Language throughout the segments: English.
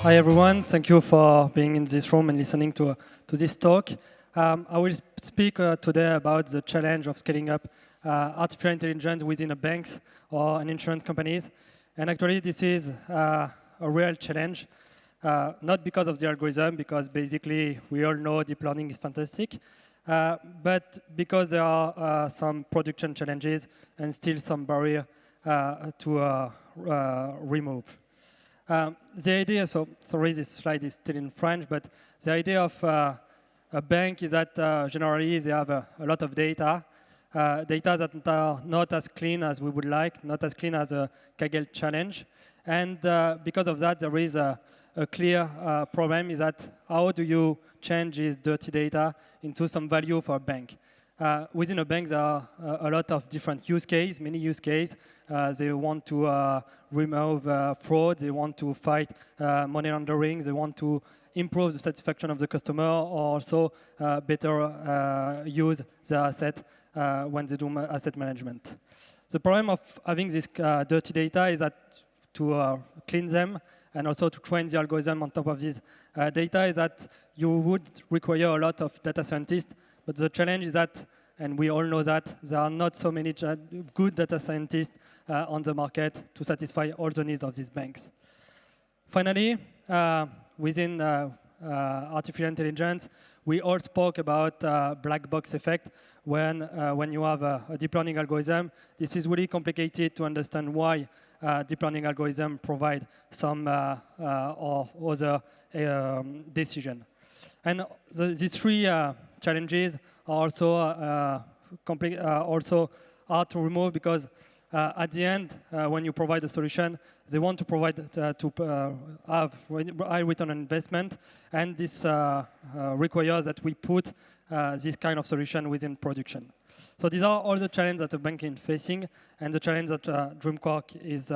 Hi everyone, thank you for being in this room and listening to this talk. I will speak today about the challenge of scaling up artificial intelligence within a banks or an insurance companies. And actually this is a real challenge, not because of the algorithm, because basically we all know deep learning is fantastic, but because there are some production challenges and still some barrier to remove. The idea, sorry, this slide is still in French, but the idea of a bank is that generally they have a lot of data, data that are not as clean as we would like, not as clean as a Kaggle challenge. And because of that, there is a clear problem is that how do you change this dirty data into some value for a bank? Within a bank, there are a lot of different use cases, many use cases. They want to remove fraud, they want to fight money laundering, they want to improve the satisfaction of the customer, or also better use the asset when they do asset management. The problem of having this dirty data is that to clean them and also to train the algorithm on top of this data is that you would require a lot of data scientists. But the challenge is that, and we all know that, there are not so many good data scientists on the market to satisfy all the needs of these banks. Finally, within artificial intelligence, we all spoke about black box effect when you have a deep learning algorithm. This is really complicated to understand why deep learning algorithm provide some or other decision. And these three challenges are also also hard to remove because at the end, when you provide a solution, they want to provide to have high return on investment, and this requires that we put this kind of solution within production. So these are all the challenges that a bank is facing, and the challenge that Dreamquark is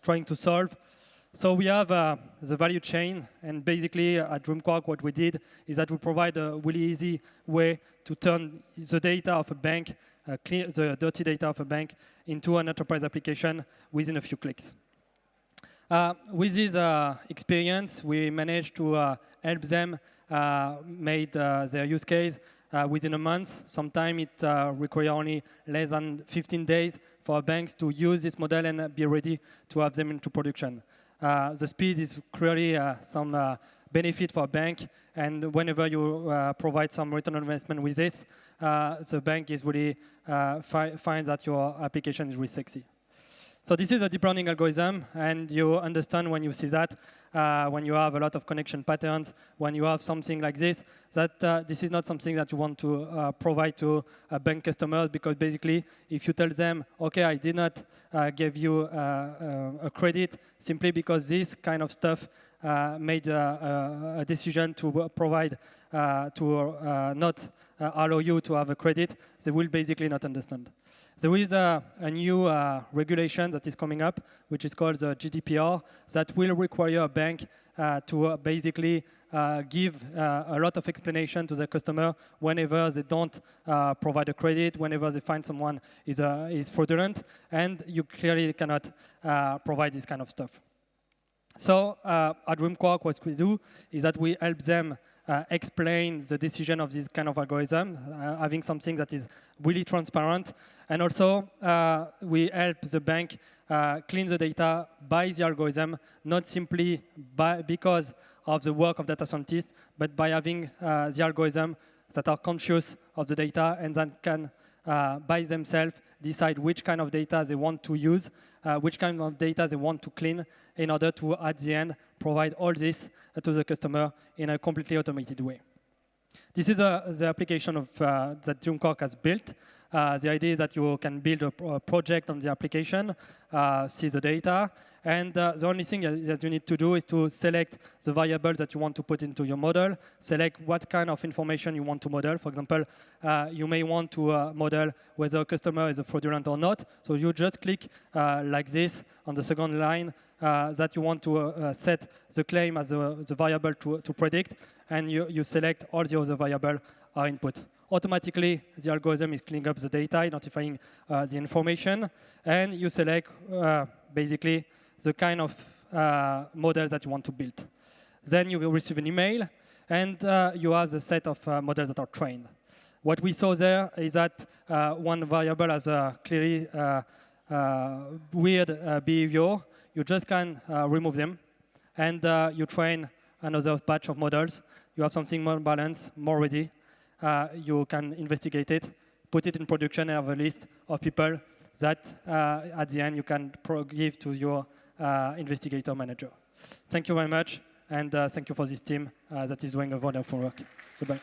trying to solve. So we have the value chain, and basically at Dreamquark what we did is that we provide a really easy way to turn the data of a bank, clear the dirty data of a bank, into an enterprise application within a few clicks. With this experience, we managed to help them make their use case within a month. Sometimes it requires only less than 15 days for banks to use this model and be ready to have them into production. The speed is clearly some benefit for a bank, and whenever you provide some return on investment with this, the bank is really finds that your application is really sexy. So this is a deep learning algorithm, and you understand when you see that, when you have a lot of connection patterns, when you have something like this, that this is not something that you want to provide to bank customers, because basically, if you tell them, okay, I did not give you a credit simply because this kind of stuff made a decision to provide, to not allow you to have a credit, they will basically not understand. There is a new regulation that is coming up, which is called the GDPR, that will require a bank to basically give a lot of explanation to the customer whenever they don't provide a credit, whenever they find someone is fraudulent, and you clearly cannot provide this kind of stuff. So at Dreamquark, what we do is that we help them explain the decision of this kind of algorithm, having something that is really transparent. And also, we help the bank clean the data by the algorithm, not simply because of the work of data scientists, but by having the algorithm that are conscious of the data and that can, by themselves, decide which kind of data they want to use, which kind of data they want to clean in order to, at the end, provide all this to the customer in a completely automated way. This is the application of, that Dreamquark has built. The idea is that you can build a project on the application, see the data, and the only thing that you need to do is to select the variable that you want to put into your model, select what kind of information you want to model. For example, you may want to model whether a customer is a fraudulent or not. So you just click like this on the second line that you want to set the claim as the variable to predict, and you select all the other variables are input. Automatically, the algorithm is cleaning up the data, identifying the information, and you select basically the kind of model that you want to build. Then you will receive an email, and you have the set of models that are trained. What we saw there is that one variable has a clearly weird behavior. You just can remove them, and you train another batch of models. You have something more balanced, more ready. You can investigate it, put it in production, and have a list of people that at the end you can give to your investigator manager. Thank you very much, and thank you for this team that is doing a wonderful work. Goodbye.